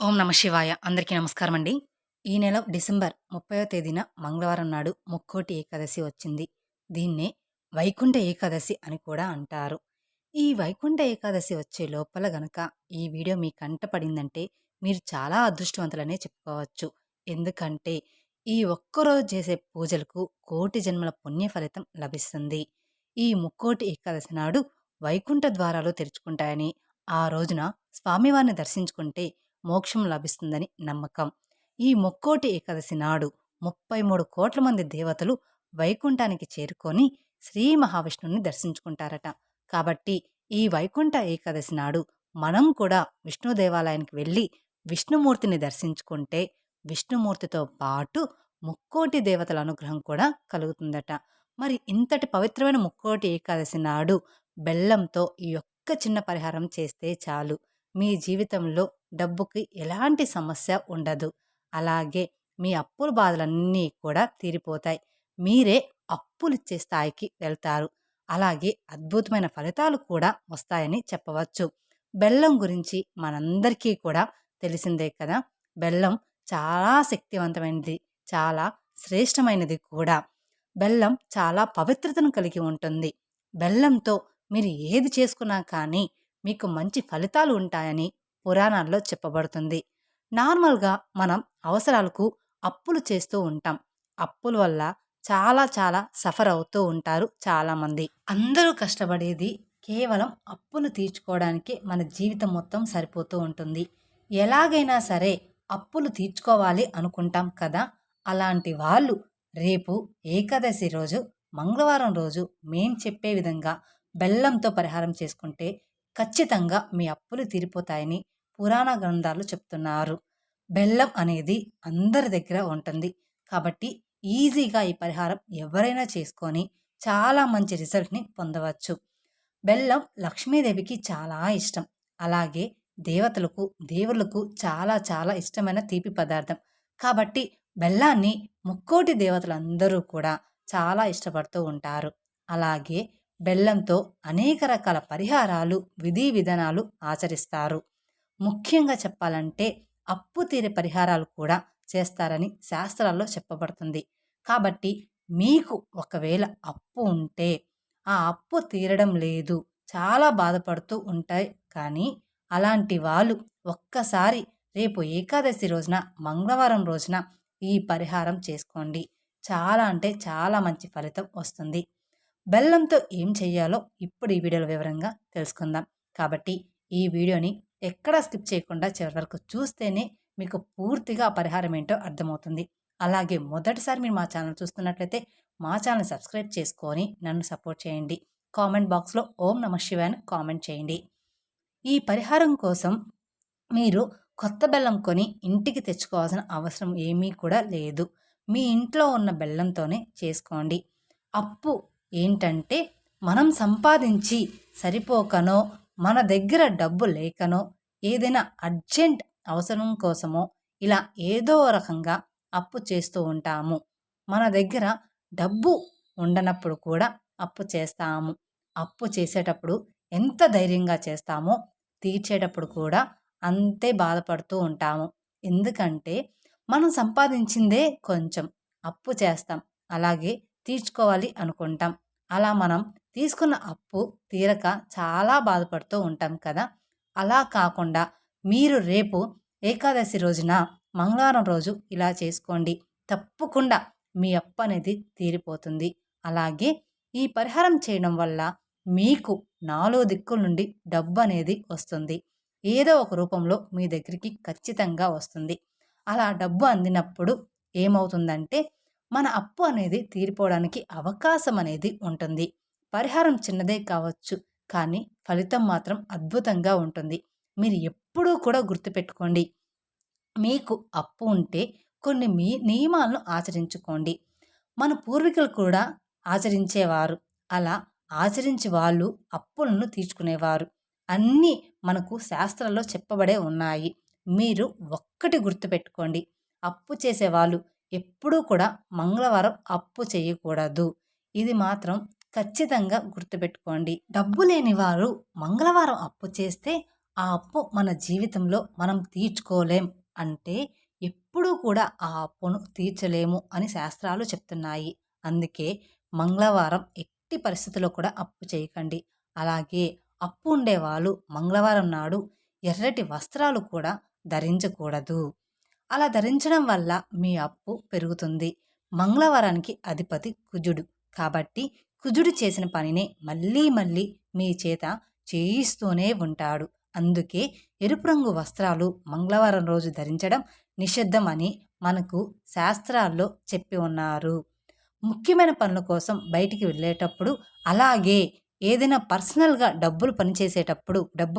ఓం నమ శివాయ. అందరికీ నమస్కారం అండి. ఈ నెల డిసెంబర్ 30వ తేదీన మంగళవారం నాడు ముక్కోటి ఏకాదశి వచ్చింది. దీన్నే వైకుంఠ ఏకాదశి అని కూడా అంటారు. ఈ వైకుంఠ ఏకాదశి వచ్చే లోపల గనక ఈ వీడియో మీ కంట పడిందంటే మీరు చాలా అదృష్టవంతులనే చెప్పుకోవచ్చు. ఎందుకంటే ఈ ఒక్కరోజు చేసే పూజలకు కోటి జన్మల పుణ్య ఫలితం లభిస్తుంది. ఈ ముక్కోటి ఏకాదశి నాడు వైకుంఠ ద్వారాలు తెరుచుకుంటాయని, ఆ రోజున స్వామివారిని దర్శించుకుంటే మోక్షం లభిస్తుందని నమ్మకం. ఈ ముక్కోటి ఏకాదశి నాడు 33 కోట్ల మంది దేవతలు వైకుంఠానికి చేరుకొని శ్రీ మహావిష్ణువుని దర్శించుకుంటారట. కాబట్టి ఈ వైకుంఠ ఏకాదశి నాడు మనం కూడా విష్ణు దేవాలయానికి వెళ్ళి విష్ణుమూర్తిని దర్శించుకుంటే విష్ణుమూర్తితో పాటు ముక్కోటి దేవతల అనుగ్రహం కూడా కలుగుతుందట. మరి ఇంతటి పవిత్రమైన ముక్కోటి ఏకాదశి నాడు బెల్లంతో ఈ ఒక్క చిన్న పరిహారం చేస్తే చాలు, మీ జీవితంలో డబ్బుకి ఎలాంటి సమస్య ఉండదు. అలాగే మీ అప్పుల బాధలన్నీ కూడా తీరిపోతాయి. మీరే అప్పులిచ్చే స్థాయికి వెళ్తారు. అలాగే అద్భుతమైన ఫలితాలు కూడా వస్తాయని చెప్పవచ్చు. బెల్లం గురించి మనందరికీ కూడా తెలిసిందే కదా. బెల్లం చాలా శక్తివంతమైనది, చాలా శ్రేష్టమైనది కూడా. బెల్లం చాలా పవిత్రతను కలిగి ఉంటుంది. బెల్లంతో మీరు ఏది చేసుకున్నా కానీ మీకు మంచి ఫలితాలు ఉంటాయని పురాణాల్లో చెప్పబడుతుంది. నార్మల్గా మనం అవసరాలకు అప్పులు చేస్తూ ఉంటాం. అప్పుల వల్ల చాలా చాలా సఫర్ అవుతూ ఉంటారు చాలామంది. అందరూ కష్టపడేది కేవలం అప్పులు తీర్చుకోవడానికి మన జీవితం మొత్తం సరిపోతూ ఉంటుంది. ఎలాగైనా సరే అప్పులు తీర్చుకోవాలి అనుకుంటాం కదా. అలాంటి వాళ్ళు రేపు ఏకాదశి రోజు, మంగళవారం రోజు మేం చెప్పే విధంగా బెల్లంతో పరిహారం చేసుకుంటే ఖచ్చితంగా మీ అప్పులు తీరిపోతాయని పురాణ గ్రంథాలు చెప్తున్నారు. బెల్లం అనేది అందరి దగ్గర ఉంటుంది. కాబట్టి ఈజీగా ఈ పరిహారం ఎవరైనా చేసుకొని చాలా మంచి రిజల్ట్ని పొందవచ్చు. బెల్లం లక్ష్మీదేవికి చాలా ఇష్టం. అలాగే దేవతలకు, దేవుళ్లకు చాలా చాలా ఇష్టమైన తీపి పదార్థం. కాబట్టి బెల్లాన్ని ముక్కోటి దేవతలందరూ కూడా చాలా ఇష్టపడుతూ ఉంటారు. అలాగే బెల్లంతో అనేక రకాల పరిహారాలు, విధి విధానాలు ఆచరిస్తారు. ముఖ్యంగా చెప్పాలంటే అప్పు తీరే పరిహారాలు కూడా చేస్తారని శాస్త్రాల్లో చెప్పబడుతుంది. కాబట్టి మీకు ఒకవేళ అప్పు ఉంటే ఆ అప్పు తీరడం లేదు, చాలా బాధపడుతూ ఉంటాయి. కానీ అలాంటి వాళ్ళు ఒక్కసారి రేపు ఏకాదశి రోజున, మంగళవారం రోజున ఈ పరిహారం చేసుకోండి. చాలా అంటే చాలా మంచి ఫలితం వస్తుంది. బెల్లంతో ఏం చెయ్యాలో ఇప్పుడు ఈ వీడియోలో వివరంగా తెలుసుకుందాం. కాబట్టి ఈ వీడియోని ఎక్కడా స్కిప్ చేయకుండా చివరి వరకు చూస్తేనే మీకు పూర్తిగా పరిహారం ఏంటో అర్థమవుతుంది. అలాగే మొదటిసారి మీరు మా ఛానల్ చూస్తున్నట్లయితే మా ఛానల్ సబ్స్క్రైబ్ చేసుకొని నన్ను సపోర్ట్ చేయండి. కామెంట్ బాక్స్లో ఓం నమ శివాయ అని కామెంట్ చేయండి. ఈ పరిహారం కోసం మీరు కొత్త బెల్లం కొని ఇంటికి తెచ్చుకోవాల్సిన అవసరం ఏమీ కూడా లేదు. మీ ఇంట్లో ఉన్న బెల్లంతోనే చేసుకోండి. అప్పు ఏంటంటే మనం సంపాదించి సరిపోకనో, మన దగ్గర డబ్బు లేకనో, ఏదైనా అర్జెంట్ అవసరం కోసమో ఇలా ఏదో రకంగా అప్పు చేస్తూ ఉంటాము. మన దగ్గర డబ్బు ఉండనప్పుడు కూడా అప్పు చేస్తాము. అప్పు చేసేటప్పుడు ఎంత ధైర్యంగా చేస్తామో తీర్చేటప్పుడు కూడా అంతే బాధపడుతూ ఉంటాము. ఎందుకంటే మనం సంపాదించిందే కొంచెం, అప్పు చేస్తాం, అలాగే తీర్చుకోవాలి అనుకుంటాం. అలా మనం తీసుకున్న అప్పు తీరక చాలా బాధపడుతూ ఉంటాం కదా. అలా కాకుండా మీరు రేపు ఏకాదశి రోజున, మంగళవారం రోజు ఇలా చేసుకోండి. తప్పకుండా మీ అప్పు అనేది తీరిపోతుంది. అలాగే ఈ పరిహారం చేయడం వల్ల మీకు 4 దిక్కుల నుండి డబ్బు అనేది వస్తుంది. ఏదో ఒక రూపంలో మీ దగ్గరికి ఖచ్చితంగా వస్తుంది. అలా డబ్బు అందినప్పుడు ఏమవుతుందంటే మన అప్పు అనేది తీరిపోవడానికి అవకాశం అనేది ఉంటుంది. పరిహారం చిన్నదే కావచ్చు, కానీ ఫలితం మాత్రం అద్భుతంగా ఉంటుంది. మీరు ఎప్పుడూ కూడా గుర్తుపెట్టుకోండి, మీకు అప్పు ఉంటే కొన్ని నియమాలను ఆచరించుకోండి. మన పూర్వీకులు కూడా ఆచరించేవారు. అలా ఆచరించి వాళ్ళు అప్పులను తీర్చుకునేవారు. అన్నీ మనకు శాస్త్రాల్లో చెప్పబడే ఉన్నాయి. మీరు ఒక్కటి గుర్తుపెట్టుకోండి, అప్పు చేసేవాళ్ళు ఎప్పుడూ కూడా మంగళవారం అప్పు చేయకూడదు. ఇది మాత్రం ఖచ్చితంగా గుర్తుపెట్టుకోండి. డబ్బు లేని వారు మంగళవారం అప్పు చేస్తే ఆ అప్పు మన జీవితంలో మనం తీర్చుకోలేం అంటే ఎప్పుడూ కూడా ఆ అప్పును తీర్చలేము అని శాస్త్రాలు చెప్తున్నాయి. అందుకే మంగళవారం ఎట్టి పరిస్థితిలో కూడా అప్పు చేయకండి. అలాగే అప్పు ఉండేవాళ్ళు మంగళవారం నాడు ఎర్రటి వస్త్రాలు కూడా ధరించకూడదు. అలా ధరించడం వల్ల మీ అప్పు పెరుగుతుంది. మంగళవారానికి అధిపతి కుజుడు. కాబట్టి కుజుడు చేసిన పనినే మళ్ళీ మళ్ళీ మీ చేత చేయిస్తూనే ఉంటాడు. అందుకే ఎరుపు రంగు వస్త్రాలు మంగళవారం రోజు ధరించడం నిషిద్ధం అని మనకు శాస్త్రాల్లో చెప్పి ఉన్నారు. ముఖ్యమైన పనుల కోసం బయటికి వెళ్ళేటప్పుడు, అలాగే ఏదైనా పర్సనల్‌గా డబ్బు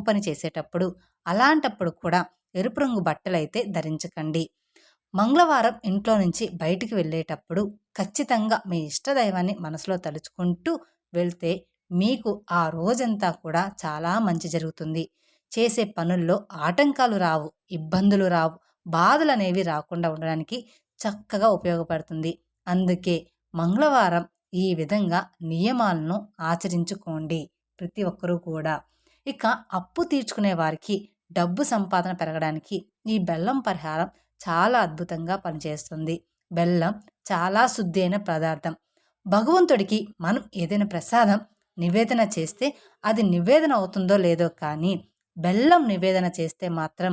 పని చేసేటప్పుడు అలాంటప్పుడు కూడా ఎరుపు రంగు బట్టలైతే ధరించకండి. మంగళవారం ఇంట్లో నుంచి బయటికి వెళ్ళేటప్పుడు ఖచ్చితంగా మీ ఇష్టదైవాన్ని మనసులో తలుచుకుంటూ వెళ్తే మీకు ఆ రోజంతా కూడా చాలా మంచి జరుగుతుంది. చేసే పనుల్లో ఆటంకాలు రావు, ఇబ్బందులు రావు, బాధలనేవి రాకుండా ఉండడానికి చక్కగా ఉపయోగపడుతుంది. అందుకే మంగళవారం ఈ విధంగా నియమాలను ఆచరించుకోండి ప్రతి ఒక్కరూ కూడా. ఇక అప్పు తీర్చుకునే వారికి డబ్బు సంపాదన పెరగడానికి ఈ బెల్లం పరిహారం చాలా అద్భుతంగా పనిచేస్తుంది. బెల్లం చాలా శుద్ధైన పదార్థం. భగవంతుడికి మనం ఏదైనా ప్రసాదం నివేదన చేస్తే అది నివేదన అవుతుందో లేదో కానీ బెల్లం నివేదన చేస్తే మాత్రం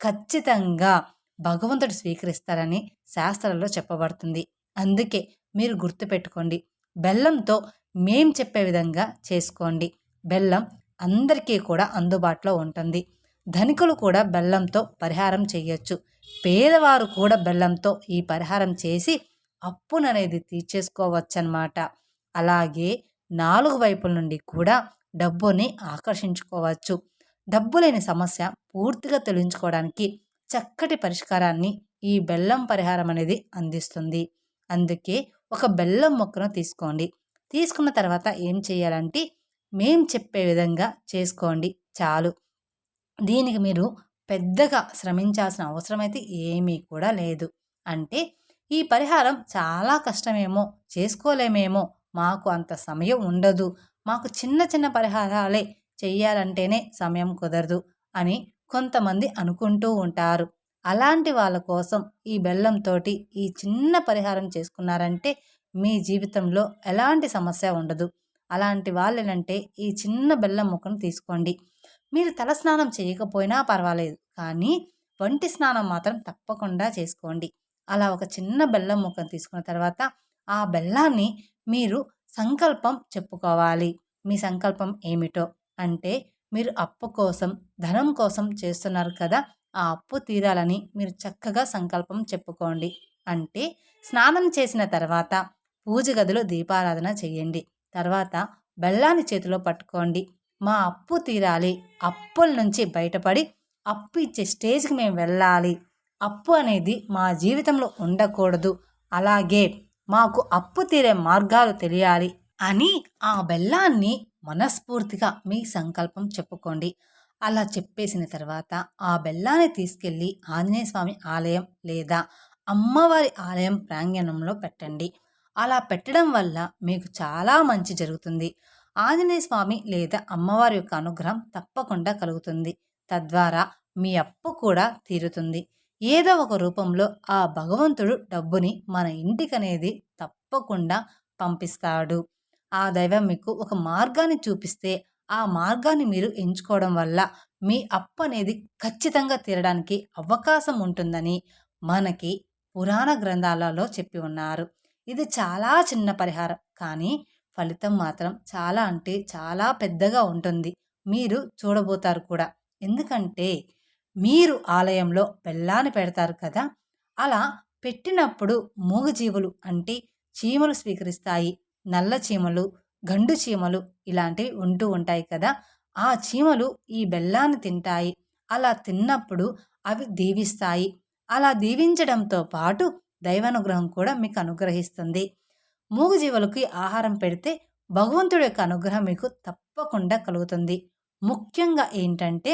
ఖచ్చితంగా భగవంతుడు స్వీకరిస్తారని శాస్త్రాల్లో చెప్పబడుతుంది. అందుకే మీరు గుర్తుపెట్టుకోండి. బెల్లంతో మేం చెప్పే విధంగా చేసుకోండి. బెల్లం అందరికీ కూడా అందుబాటులో ఉంటుంది. ధనికులు కూడా బెల్లంతో పరిహారం చేయొచ్చు. పేదవారు కూడా బెల్లంతో ఈ పరిహారం చేసి అప్పుననేది తీర్చేసుకోవచ్చనమాట. అలాగే 4 వైపుల నుండి కూడా డబ్బుని ఆకర్షించుకోవచ్చు. డబ్బు లేని సమస్య పూర్తిగా తొలగించుకోవడానికి చక్కటి పరిష్కారాన్ని ఈ బెల్లం పరిహారం అనేది అందిస్తుంది. అందుకే ఒక బెల్లం మొక్కను తీసుకోండి. తీసుకున్న తర్వాత ఏం చేయాలంటే మేం చెప్పే విధంగా చేసుకోండి చాలు. దీనికి మీరు పెద్దగా శ్రమించాల్సిన అవసరమైతే ఏమీ కూడా లేదు. అంటే ఈ పరిహారం చాలా కష్టమేమో, చేసుకోలేమేమో, మాకు అంత సమయం ఉండదు, మాకు చిన్న చిన్న పరిహారాలే చెయ్యాలంటేనే సమయం కుదరదు అని కొంతమంది అనుకుంటూ ఉంటారు. అలాంటి వాళ్ళ కోసం ఈ బెల్లంతోటి ఈ చిన్న పరిహారం చేసుకున్నారంటే మీ జీవితంలో ఎలాంటి సమస్య ఉండదు. అలాంటి వాళ్ళేనంటే ఈ చిన్న బెల్లం ముక్కను తీసుకోండి. మీరు తలస్నానం చేయకపోయినా పర్వాలేదు, కానీ వంటి స్నానం మాత్రం తప్పకుండా చేసుకోండి. అలా ఒక చిన్న బెల్లం ముక్కను తీసుకున్న తర్వాత ఆ బెల్లాన్ని మీరు సంకల్పం చెప్పుకోవాలి. మీ సంకల్పం ఏమిటో అంటే మీరు అప్పు కోసం, ధనం కోసం చేస్తున్నారు కదా! ఆ అప్పు తీరాలని మీరు చక్కగా సంకల్పం చెప్పుకోండి. అంటే స్నానం చేసిన తర్వాత పూజ గదిలో దీపారాధన చేయండి. తర్వాత బెల్లాన్ని చేతిలో పట్టుకోండి. మా అప్పు తీరాలి, అప్పుల నుంచి బయటపడి అప్పు ఇచ్చే స్టేజ్‌కి మేము వెళ్ళాలి. అప్పు అనేది మా జీవితంలో ఉండకూడదు. అలాగే మాకు అప్పు తీరే మార్గాలు తెలియాలి అని ఆ బెల్లాన్ని మనస్ఫూర్తిగా మీ సంకల్పం చెప్పుకోండి. అలా చెప్పేసిన తర్వాత ఆ బెల్లాన్ని తీసుకెళ్ళి ఆంజనేయ స్వామి ఆలయం లేదా అమ్మవారి ఆలయం ప్రాంగణంలో పెట్టండి. అలా పెట్టడం వల్ల మీకు చాలా మంచి జరుగుతుంది. ఆంజనేయ స్వామి లేదా అమ్మవారి యొక్క అనుగ్రహం తప్పకుండా కలుగుతుంది. తద్వారా మీ అప్పు కూడా తీరుతుంది. ఏదో ఒక రూపంలో ఆ భగవంతుడు డబ్బుని మన ఇంటికనేది తప్పకుండా పంపిస్తాడు. ఆ దైవం మీకు ఒక మార్గాన్ని చూపిస్తే ఆ మార్గాన్ని మీరు ఎంచుకోవడం వల్ల మీ అప్పు అనేది ఖచ్చితంగా తీరడానికి అవకాశం ఉంటుందని మనకి పురాణ గ్రంథాలలో చెప్పి ఉన్నారు. ఇది చాలా చిన్న పరిహారం, కానీ ఫలితం మాత్రం చాలా అంటే చాలా పెద్దగా ఉంటుంది. మీరు చూడబోతారు కూడా. ఎందుకంటే మీరు ఆలయంలో బెల్లాన్ని పెడతారు కదా! అలా పెట్టినప్పుడు మూగజీవులు అంటే చీమలు స్వీకరిస్తాయి. నల్ల చీమలు, గండు చీమలు ఇలాంటివి ఉంటూ ఉంటాయి కదా! ఆ చీమలు ఈ బెల్లాన్ని తింటాయి. అలా తిన్నప్పుడు అవి దీవిస్తాయి. అలా దీవించడంతో పాటు దైవానుగ్రహం కూడా మీకు అనుగ్రహిస్తుంది. మూగజీవులకి ఆహారం పెడితే భగవంతుడి యొక్క అనుగ్రహం మీకు తప్పకుండా కలుగుతుంది. ముఖ్యంగా ఏంటంటే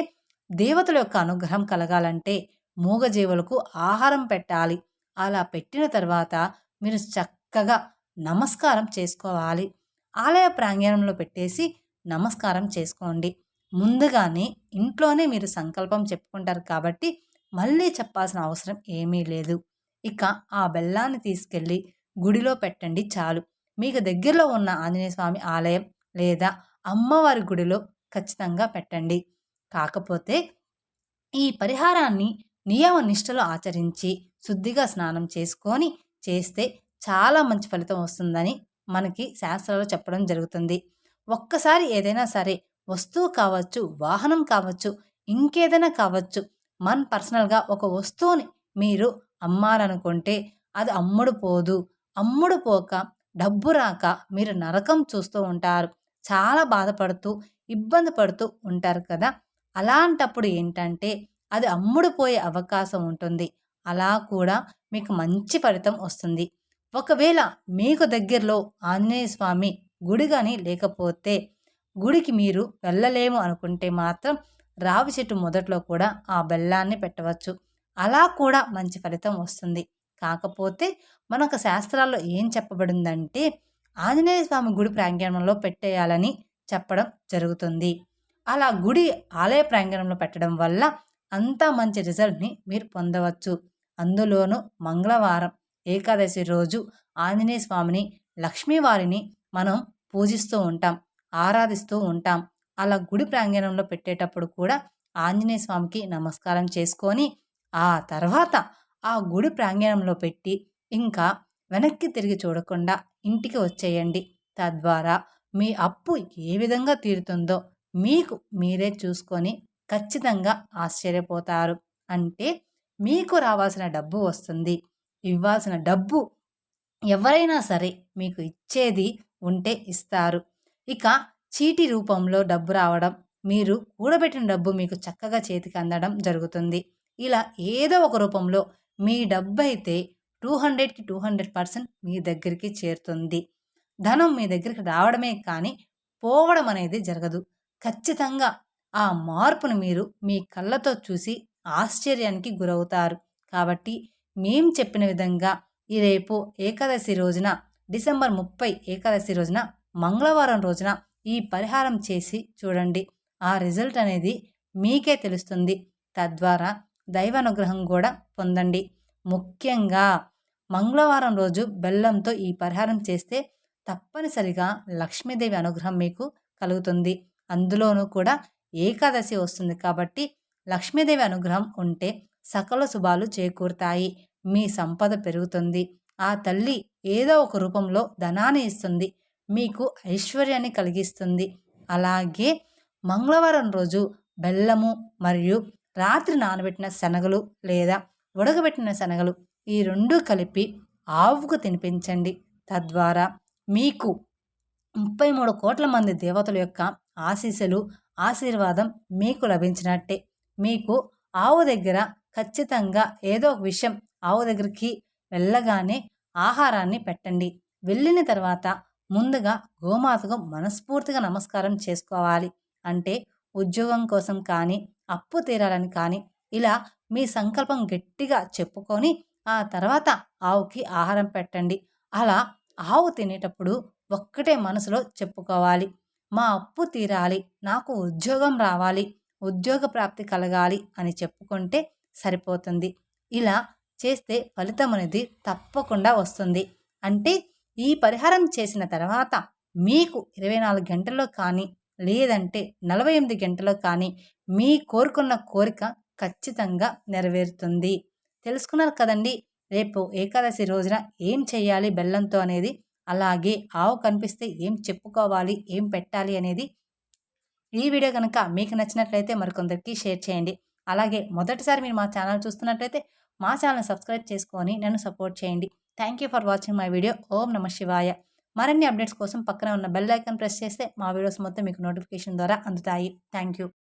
దేవతల యొక్క అనుగ్రహం కలగాలంటే మూగజీవులకు ఆహారం పెట్టాలి. అలా పెట్టిన తర్వాత మీరు చక్కగా నమస్కారం చేసుకోవాలి. ఆలయ ప్రాంగణంలో పెట్టేసి నమస్కారం చేసుకోండి. ముందుగానే ఇంట్లోనే మీరు సంకల్పం చెప్పుకుంటారు కాబట్టి మళ్ళీ చెప్పాల్సిన అవసరం ఏమీ లేదు. ఇక ఆ బెల్లాన్ని తీసుకెళ్ళి గుడిలో పెట్టండి చాలు. మీకు దగ్గరలో ఉన్న ఆంజనేయ స్వామి ఆలయం లేదా అమ్మవారి గుడిలో ఖచ్చితంగా పెట్టండి. కాకపోతే ఈ పరిహారాన్ని నియమ నిష్టలో ఆచరించి శుద్ధిగా స్నానం చేసుకొని చేస్తే చాలా మంచి ఫలితం వస్తుందని మనకి శాస్త్రాలు చెప్పడం జరుగుతుంది. ఒక్కసారి ఏదైనా సరే వస్తువు కావచ్చు, వాహనం కావచ్చు, ఇంకేదైనా కావచ్చు, పర్సనల్‌గా ఒక వస్తువుని మీరు అమ్మాలనుకుంటే అది అమ్ముడు పోదు. అమ్ముడు పోక డబ్బు రాక మీరు నరకం చూస్తూ ఉంటారు. చాలా బాధపడుతూ, ఇబ్బంది పడుతూ ఉంటారు కదా! అలాంటప్పుడు ఏంటంటే అది అమ్ముడుపోయే అవకాశం ఉంటుంది. అలా కూడా మీకు మంచి ఫలితం వస్తుంది. ఒకవేళ మీకు దగ్గరలో ఆంజనేయ స్వామి గుడి గాని లేకపోతే, గుడికి మీరు వెళ్ళలేము అనుకుంటే మాత్రం రావి చెట్టు మొదట్లో కూడా ఆ బెల్లాన్ని పెట్టవచ్చు. అలా కూడా మంచి ఫలితం వస్తుంది. కాకపోతే మనకు శాస్త్రాల్లో ఏం చెప్పబడిందంటే ఆంజనేయ స్వామి గుడి ప్రాంగణంలో పెట్టేయాలని చెప్పడం జరుగుతుంది. అలా గుడి ఆలయ ప్రాంగణంలో పెట్టడం వల్ల అంతా మంచి రిజల్ట్‌ని మీరు పొందవచ్చు. అందులోనూ మంగళవారం ఏకాదశి రోజు ఆంజనేయ స్వామిని, లక్ష్మీవారిని మనం పూజిస్తూ ఉంటాం, ఆరాధిస్తూ ఉంటాం. అలా గుడి ప్రాంగణంలో పెట్టేటప్పుడు కూడా ఆంజనేయ స్వామికి నమస్కారం చేసుకొని, ఆ తర్వాత ఆ గుడి ప్రాంగణంలో పెట్టి ఇంకా వెనక్కి తిరిగి చూడకుండా ఇంటికి వచ్చేయండి. తద్వారా మీ అప్పు ఏ విధంగా తీరుతుందో మీకు మీరే చూసుకొని ఖచ్చితంగా ఆశ్చర్యపోతారు. అంటే మీకు రావాల్సిన డబ్బు వస్తుంది. ఇవ్వాల్సిన డబ్బు ఎవరైనా సరే మీకు ఇచ్చేది ఉంటే ఇస్తారు. ఇక చీటీ రూపంలో డబ్బు రావడం, మీరు కూడబెట్టిన డబ్బు మీకు చక్కగా చేతికి అందడం జరుగుతుంది. ఇలా ఏదో ఒక రూపంలో మీ డబ్బైతే 200కి 200% మీ దగ్గరికి చేరుతుంది. ధనం మీ దగ్గరికి రావడమే కానీ పోవడం అనేది జరగదు. ఖచ్చితంగా ఆ మార్పును మీరు మీ కళ్ళతో చూసి ఆశ్చర్యానికి గురవుతారు. కాబట్టి మేం చెప్పిన విధంగా ఈ రేపు ఏకాదశి రోజున డిసెంబర్ 30 ఏకాదశి రోజున మంగళవారం రోజున ఈ పరిహారం చేసి చూడండి. ఆ రిజల్ట్ అనేది మీకే తెలుస్తుంది. తద్వారా దైవానుగ్రహం కూడా పొందండి. ముఖ్యంగా మంగళవారం రోజు బెల్లంతో ఈ పరిహారం చేస్తే తప్పనిసరిగా లక్ష్మీదేవి అనుగ్రహం మీకు కలుగుతుంది. అందులోనూ కూడా ఏకాదశి వస్తుంది కాబట్టి లక్ష్మీదేవి అనుగ్రహం ఉంటే సకల శుభాలు చేకూరుతాయి. మీ సంపద పెరుగుతుంది. ఆ తల్లి ఏదో ఒక రూపంలో ధనాన్ని ఇస్తుంది. మీకు ఐశ్వర్యాన్ని కలిగిస్తుంది. అలాగే మంగళవారం రోజు బెల్లము మరియు రాత్రి నానబెట్టిన శనగలు లేదా ఉడకబెట్టిన శనగలు ఈ రెండూ కలిపి ఆవుకు తినిపించండి. తద్వారా మీకు 33 కోట్ల మంది దేవతల యొక్క ఆశీస్సులు, ఆశీర్వాదం మీకు లభించినట్టే. మీకు ఆవు దగ్గర ఖచ్చితంగా ఏదో ఒక విషయం ఆవు దగ్గరికి వెళ్ళగానే ఆహారాన్ని పెట్టండి. వెళ్ళిన తర్వాత ముందుగా గోమాతకు మనస్ఫూర్తిగా నమస్కారం చేసుకోవాలి. అంటే ఉద్యోగం కోసం కానీ, అప్పు తీరాలని కానీ ఇలా మీ సంకల్పం గట్టిగా చెప్పుకొని ఆ తర్వాత ఆవుకి ఆహారం పెట్టండి. అలా ఆవు తినేటప్పుడు ఒక్కటే మనసులో చెప్పుకోవాలి, మా అప్పు తీరాలి, నాకు ఉద్యోగం రావాలి, ఉద్యోగ ప్రాప్తి కలగాలి అని చెప్పుకుంటే సరిపోతుంది. ఇలా చేస్తే ఫలితం అనేది తప్పకుండా వస్తుంది. అంటే ఈ పరిహారం చేసిన తర్వాత మీకు 24 గంటల్లో కానీ లేదంటే 48 గంటల్లో కానీ మీ కోరుకున్న కోరిక ఖచ్చితంగా నెరవేరుతుంది. తెలుసుకున్నారు కదండి రేపు ఏకాదశి రోజున ఏం చేయాలి బెల్లంతో అనేది. అలాగే ఆవు కనిపిస్తే ఏం చెప్పుకోవాలి, ఏం పెట్టాలి అనేది. ఈ వీడియో కనుక మీకు నచ్చినట్లయితే మరికొందరికి షేర్ చేయండి. అలాగే మొదటిసారి మీరు మా ఛానల్ చూస్తున్నట్లయితే మా ఛానల్ సబ్స్క్రైబ్ చేసుకొని నన్ను సపోర్ట్ చేయండి. Thank you for watching my video. ఓం నమః శివాయ. మరిన్ని అప్డేట్స్ కోసం పక్కన ఉన్న బెల్ ఐకాన్ ప్రెస్ చేస్తే మా వీడియోస్ మొత్తం మీకు నోటిఫికేషన్ ద్వారా అందుతాయి. Thank you.